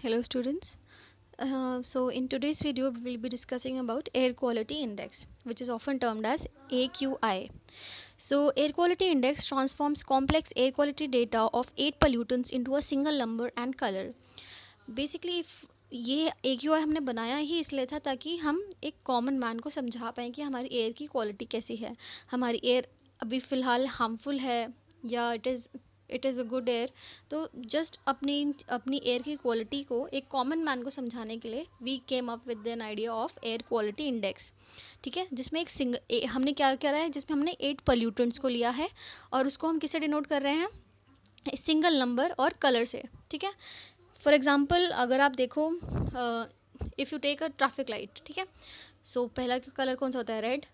Hello students. So in today's video we will be discussing about air quality index, which is often termed as AQI. So air quality index transforms complex air quality data of 8 pollutants into a single number and color. Basically ये AQI हमने बनाया ही इसलिए था ताकि हम एक common man को समझा पाएँ कि हमारी एयर की क्वालिटी कैसी है, हमारी एयर अभी फ़िलहाल हार्मफुल है या it is a good air. तो जस्ट अपनी अपनी एयर की क्वालिटी को एक कॉमन मैन को समझाने के लिए we came up with an idea of air quality index. ठीक है, जिसमें हमने क्या करा है, जिसमें हमने 8 पोल्यूटेंट्स को लिया है और उसको हम किससे डिनोट कर रहे हैं, सिंगल नंबर और कलर से। ठीक है, फॉर एग्ज़ाम्पल अगर आप देखो, if you take a traffic light, ठीक है, सो पहला कलर कौन सा होता है, red,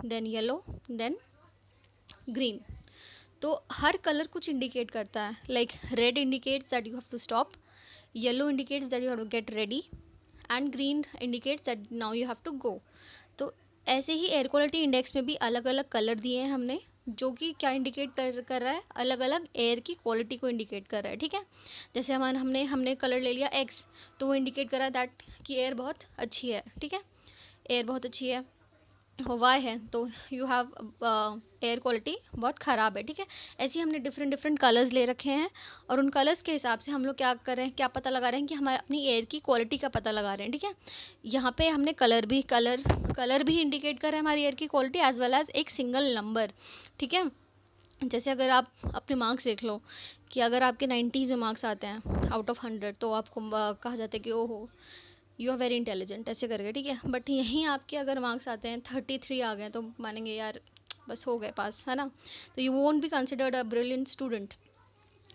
then yellow, then green. तो हर कलर कुछ इंडिकेट करता है, like red indicates that you have to stop, yellow indicates that you have to get ready, and green indicates that now you have to go. तो ऐसे ही air quality index में भी अलग अलग कलर दिए हैं हमने, जो कि क्या इंडिकेट कर रहा है, अलग अलग एयर की क्वालिटी को इंडिकेट कर रहा है। ठीक है, जैसे हमने कलर ले लिया एक्स, तो वो इंडिकेट कर रहा है दैट कि एयर बहुत अच्छी है। ठीक है, एयर बहुत अच्छी है। वाई है तो यू हैव एयर क्वालिटी बहुत ख़राब है। ठीक है, ऐसे ही हमने डिफरेंट कलर्स ले रखे हैं और उन कलर्स के हिसाब से हम लोग क्या कर रहे हैं, क्या पता लगा रहे हैं कि हमारे अपनी एयर की क्वालिटी का पता लगा रहे हैं। ठीक है, यहाँ पे हमने कलर भी इंडिकेट कर रहे हैं हमारी एयर की क्वालिटी एज वेल एज एक सिंगल नंबर। ठीक है, जैसे अगर आप अपने मार्क्स देख लो कि अगर आपके 90s में मार्क्स आते हैं आउट ऑफ 100, तो आपको कहा जाता है कि ओहो यू आर वेरी इंटेलिजेंट, ऐसे करके। ठीक है, बट यहीं आपके अगर मार्क्स आते हैं 33 आ गए, तो मानेंगे यार बस हो गए पास, है ना, तो you won't be considered a brilliant student.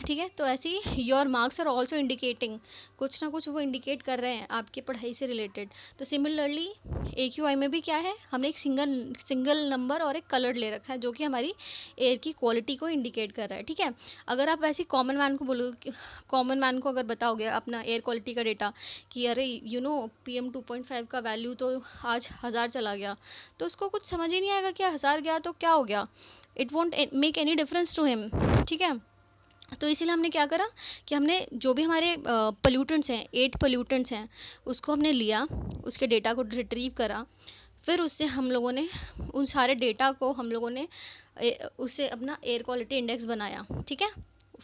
ठीक है, तो ऐसे ही your marks are also indicating, कुछ ना कुछ वो इंडिकेट कर रहे हैं आपकी पढ़ाई से रिलेटेड। तो सिमिलरली AQI में भी क्या है, हमने एक सिंगल नंबर और एक कलर ले रखा है जो कि हमारी एयर की क्वालिटी को इंडिकेट कर रहा है। ठीक है, अगर आप ऐसे कॉमन मैन को बोलो, कॉमन मैन को अगर बताओगे अपना एयर क्वालिटी का डेटा कि अरे PM 2.5 का वैल्यू तो आज 1000 चला गया, तो उसको कुछ समझ ही नहीं आएगा कि 1000 गया तो क्या हो गया, it won't make any difference to him. ठीक है, तो इसीलिए हमने क्या करा कि हमने जो भी हमारे पोल्यूटेंट्स हैं, 8 पोल्यूटेंट्स हैं, उसको हमने लिया, उसके डेटा को रिट्रीव करा, फिर उससे हम लोगों ने उन सारे डेटा को हम लोगों ने उससे अपना एयर क्वालिटी इंडेक्स बनाया। ठीक है,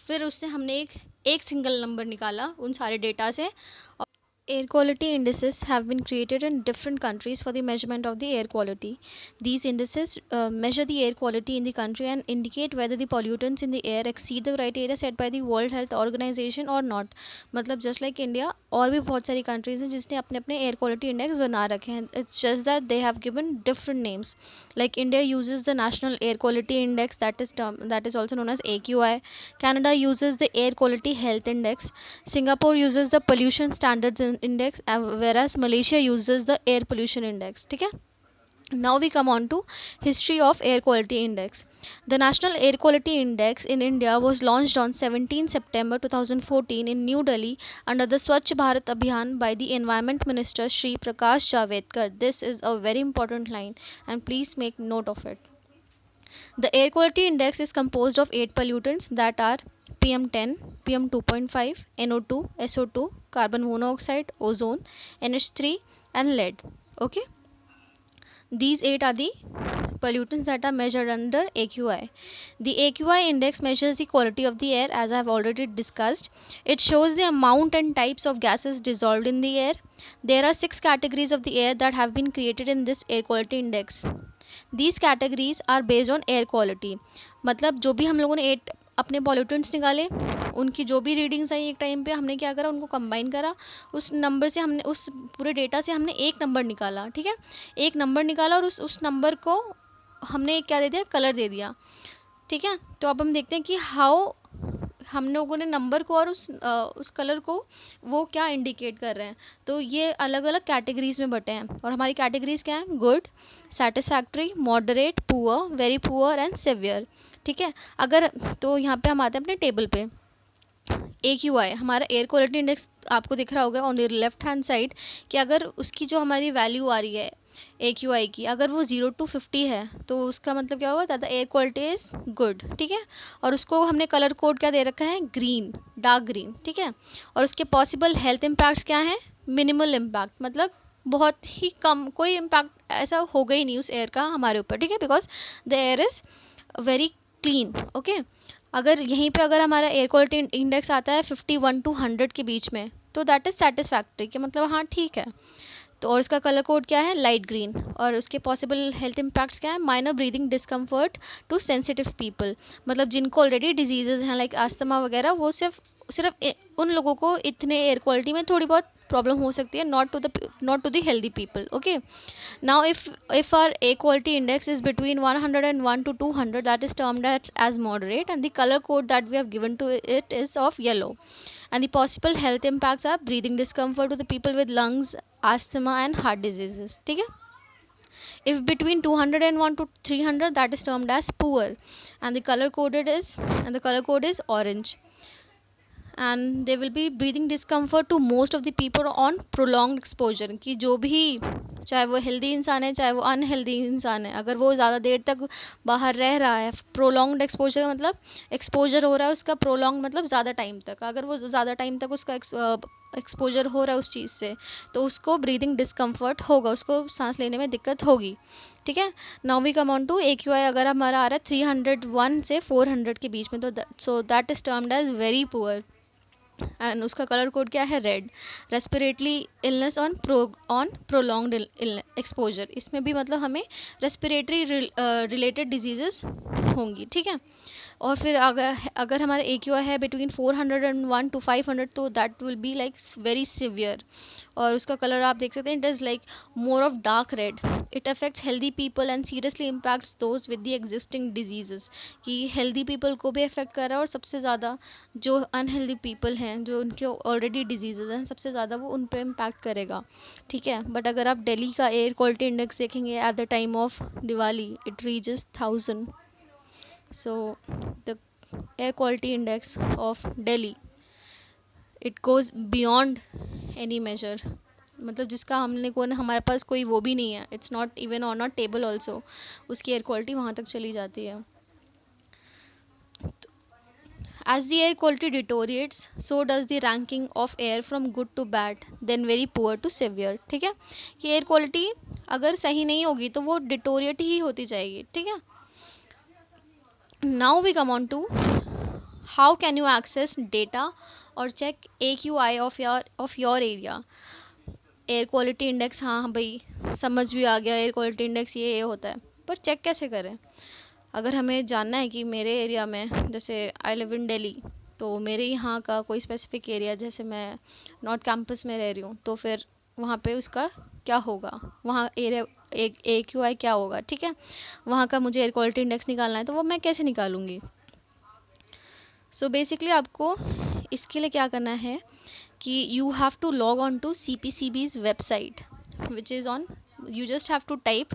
फिर उससे हमने एक सिंगल नंबर निकाला उन सारे डेटा से। Air quality indices have been created in different countries for the measurement of the air quality. These indices measure the air quality in the country and indicate whether the pollutants in the air exceed the criteria set by the World Health Organization or not. मतलब just like India, और भी बहुत सारी countries हैं जिसने अपने अपने air quality index बना रखे हैं. It's just that they have given different names. Like India uses the National Air Quality Index, that is also known as AQI. Canada uses the Air Quality Health Index. Singapore uses the Pollution Standards Index, whereas Malaysia uses the Air Pollution Index. ठीक है, now we come on to history of air quality index. The National Air Quality Index in India was launched on 17 September 2014 in New Delhi under the Swachh Bharat Abhiyan by the Environment Minister Shri Prakash Javadekar. This is a very important line and please make note of it. The air quality index is composed of 8 pollutants that are PM10, PM 2.5, NO2, SO2, carbon monoxide, ozone, NH3 and lead. Okay, these 8 are the pollutants that are measured under AQI. The AQI index measures the quality of the air, as I have already discussed. It shows the amount and types of gases dissolved in the air. There are 6 categories of the air that have been created in this air quality index. These categories are based on air quality. मतलब जो भी हम लोगों ने 8 अपने pollutants निकाले, उनकी जो भी रीडिंग्स आई एक टाइम पे, हमने क्या करा, उनको कंबाइन करा, उस नंबर से हमने, उस पूरे डेटा से हमने एक नंबर निकाला। ठीक है, एक नंबर निकाला और उस नंबर को हमने क्या दे दिया, कलर दे दिया। ठीक है, तो अब हम देखते हैं कि हाउ हम लोगों ने नंबर को और उस कलर को वो क्या इंडिकेट कर रहे हैं। तो ये अलग अलग कैटेगरीज में बटे हैं और हमारी कैटेगरीज क्या हैं, good, satisfactory, moderate, poor, very poor and severe. ठीक है, अगर तो यहाँ पे हम आते हैं अपने टेबल पे। AQI हमारा एयर क्वालिटी इंडेक्स आपको दिख रहा होगा on the left hand side कि अगर उसकी जो हमारी वैल्यू आ रही है AQI की, अगर वो 0 to 50 है तो उसका मतलब क्या होगा, that the air quality is good, ठीक है। और उसको हमने कलर कोड क्या दे रखा है, ग्रीन, डार्क ग्रीन, ठीक है। और उसके पॉसिबल हेल्थ इम्पैक्ट्स क्या हैं, मिनिमल इम्पैक्ट, मतलब बहुत ही कम, कोई इम्पैक्ट ऐसा होगा ही नहीं उस एयर का हमारे ऊपर, ठीक है, because the air is very clean, okay. अगर यहीं पे अगर हमारा एयर क्वालिटी इंडेक्स आता है 51 to 100 के बीच में, तो दैट इज़ सेटिस्फैक्ट्री, कि मतलब हाँ ठीक है। तो और इसका कलर कोड क्या है, लाइट ग्रीन। और उसके पॉसिबल हेल्थ इम्पैक्ट्स क्या है, minor breathing discomfort to sensitive people, मतलब जिनको ऑलरेडी डिजीजेज हैं लाइक अस्थमा वगैरह, वो सिर्फ सिर्फ उन लोगों को इतने एयर क्वालिटी में थोड़ी बहुत प्रॉब्लम हो सकती है, not to the healthy people, okay. Now, if our air quality index is between 101 to 200, that is termed as moderate, and the color code that we have given to it is of yellow. And the possible health impacts are breathing discomfort to the people with lungs, asthma, and heart diseases. ठीक है? If between 201 to 300, that is termed as poor, and the color code is orange. And they will be breathing discomfort to most of the people on prolong exposure, कि जो भी, चाहे वो healthy इंसान है चाहे वो अनहेल्दी इंसान है, अगर वो ज़्यादा देर तक बाहर रह रहा है, प्रोलॉन्ग्ड एक्सपोजर का मतलब एक्सपोजर हो रहा है उसका, प्रोलॉन्ग मतलब ज़्यादा टाइम तक, अगर वो ज़्यादा टाइम तक उसका एक्सपोजर हो रहा है उस चीज़ से, तो उसको ब्रीदिंग डिस्कम्फर्ट होगा, उसको सांस लेने में दिक्कत होगी, ठीक है। Now we come on to AQI, अगर हमारा आ रहा है 301 से 400 के बीच में, तो so that is termed as very poor, and उसका कलर कोड क्या है, red. Respiratory illness on prolonged exposure, इसमें भी मतलब हमें रेस्पिरेटरी रिलेटेड डिजीजेस होंगी, ठीक है। और फिर अगर हमारा AQI है बिटवीन 401 to 500, तो that will be like very severe. और उसका कलर आप देख सकते हैं, it is like more of dark red. It affects healthy people and seriously impacts those with the existing diseases, कि हेल्दी पीपल को भी अफेक्ट कर रहा है, और सबसे ज़्यादा जो अनहेल्दी पीपल हैं, जो उनके ऑलरेडी डिजीजेज हैं, सबसे ज़्यादा वो उन पर इम्पैक्ट करेगा, ठीक है। बट अगर आप दिल्ली का एयर क्वालिटी इंडेक्स देखेंगे at the time of Diwali, it reaches 1000. So the air quality index of Delhi, it goes beyond any measure, मतलब जिसका हमने को हमारे पास कोई वो भी नहीं है, it's not even on a table also, उसकी एयर क्वालिटी वहाँ तक चली जाती है। As the air quality deteriorates, so does the ranking of air from good to bad, then very poor to severe, ठीक है। कि एयर क्वालिटी अगर सही नहीं होगी तो वो डिटोरिएट ही होती जाएगी, ठीक है। Now we come on to how can you access data or check AQI of your area. Air quality index, हाँ भाई समझ भी आ गया, एयर क्वालिटी इंडेक्स ये होता है, पर चेक कैसे करें। अगर हमें जानना है कि मेरे एरिया में, जैसे आई लिव इन दिल्ली, तो मेरे यहाँ का कोई स्पेसिफिक एरिया, जैसे मैं नॉर्थ कैंपस में रह रही हूँ, तो फिर वहाँ पे उसका क्या होगा, वहाँ एरिया एक AQI क्या होगा, ठीक है। वहाँ का मुझे एयर क्वालिटी इंडेक्स निकालना है, तो वो मैं कैसे निकालूंगी। सो बेसिकली आपको इसके लिए क्या करना है कि you have to log on to CPCB's website, which is on, you just have to type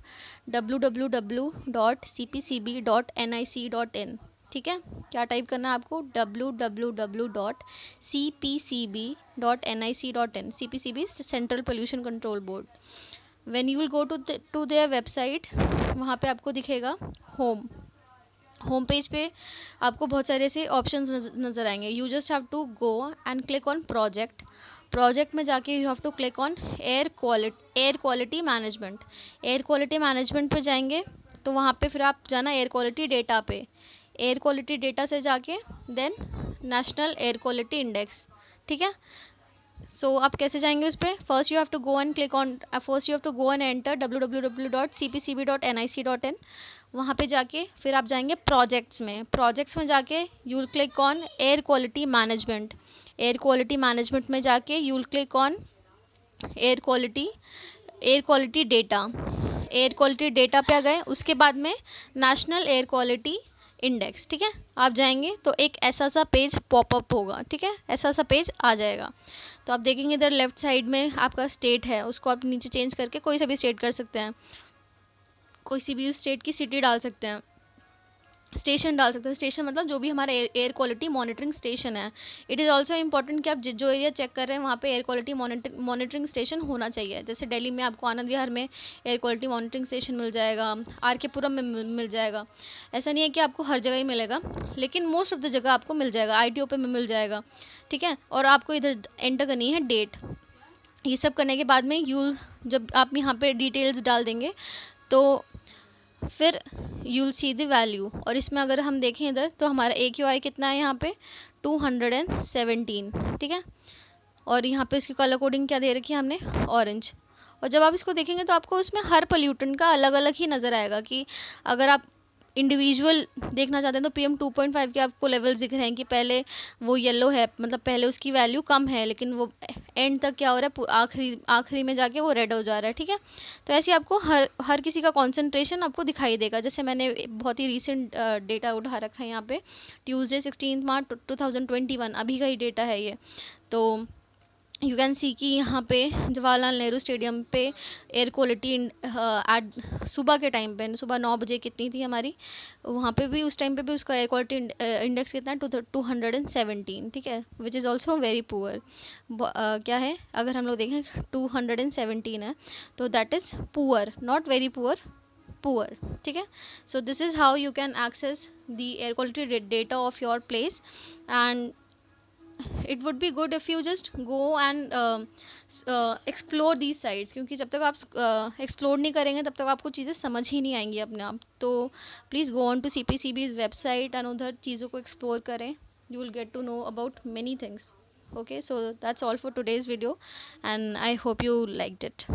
www.cpcb.nic.in, ठीक है। क्या टाइप करना है आपको, www.cpcb.nic.in, CPCB central pollution control board. When you will go to their website, वहाँ पे आपको दिखेगा होम पेज पे आपको बहुत सारे ऐसे ऑप्शंस नज़र आएंगे। You just have to go and click on project में जाके you have to click on air quality management. Air quality management पे जाएंगे तो वहाँ पे फिर आप जाना एयर क्वालिटी डेटा पे, एयर क्वालिटी डेटा से जाके then national air quality index, ठीक है। सो आप कैसे जाएंगे उस पर, first you have to go and enter www.cpcb.nic.in। वहाँ पे जाके फिर आप जाएंगे प्रोजेक्ट्स में जाके you will click on air quality management में जाके you will click on air quality data पे आ गए। उसके बाद में नेशनल एयर क्वालिटी इंडेक्स, ठीक है। आप जाएंगे तो एक ऐसा सा पेज पॉपअप होगा, ठीक है, ऐसा सा पेज आ जाएगा। तो आप देखेंगे इधर लेफ्ट साइड में आपका स्टेट है, उसको आप नीचे चेंज करके कोई सा भी स्टेट कर सकते हैं, कोई सी भी स्टेट की सिटी डाल सकते हैं। स्टेशन डाल सकते हैं। स्टेशन मतलब जो भी हमारा एयर क्वालिटी मॉनिटरिंग स्टेशन है। इट इज़ ऑल्सो इम्पॉर्टेंट कि आप जो एरिया चेक कर रहे हैं वहाँ पे एयर क्वालिटी मॉनिटरिंग स्टेशन होना चाहिए। जैसे दिल्ली में आपको आनंद विहार में एयर क्वालिटी मॉनिटरिंग स्टेशन मिल जाएगा, आर के पुरम में मिल जाएगा। ऐसा नहीं है कि आपको हर जगह ही मिलेगा, लेकिन मोस्ट ऑफ द जगह आपको मिल जाएगा, ITO पे मिल जाएगा, ठीक है। और आपको इधर एंटर करनी है डेट। ये सब करने के बाद में जब आप यहाँ पे डिटेल्स डाल देंगे तो फिर यूल सी द वैल्यू। और इसमें अगर हम देखें इधर तो हमारा AQI कितना है यहाँ पे 217, ठीक है। और यहाँ पे इसकी कलर कोडिंग क्या दे रखी है हमने, ऑरेंज। और जब आप इसको देखेंगे तो आपको उसमें हर पोल्यूटेंट का अलग अलग ही नज़र आएगा कि अगर आप इंडिविजुअल देखना चाहते हैं तो PM2.5 के आपको लेवल्स दिख रहे हैं कि पहले वो येलो है, मतलब पहले उसकी वैल्यू कम है, लेकिन वो एंड तक क्या हो रहा है, आखिरी आखिरी में जाके वो रेड हो जा रहा है, ठीक है। तो ऐसे आपको हर किसी का कॉन्सेंट्रेशन आपको दिखाई देगा। जैसे मैंने बहुत ही रिसेंट डेटा उठा रखा है यहाँ पे, ट्यूसडे 16 मार्च 2021 अभी का ही डेटा है ये। तो यू कैन सी कि यहाँ पे जवाहरलाल नेहरू स्टेडियम पे एयर क्वालिटी एट सुबह के टाइम पे, सुबह 9 बजे कितनी थी हमारी, वहाँ पे भी उस टाइम पे भी उसका एयर क्वालिटी इंडेक्स कितना है, 217, ठीक है, which is also very poor. क्या है, अगर हम लोग देखें 217 है तो that is poor, not very poor, poor, ठीक है। So this is how you can access the air quality data of your place. And it would be good if you just go and explore these sites, क्योंकि जब तक आप explore नहीं करेंगे तब तक आपको चीज़ें समझ ही नहीं आएंगी अपने आप। तो please go on to CPCB's website and उधर चीज़ों को एक्सप्लोर करें। You will get to know about many things. Okay, so that's all for today's video and I hope you liked it.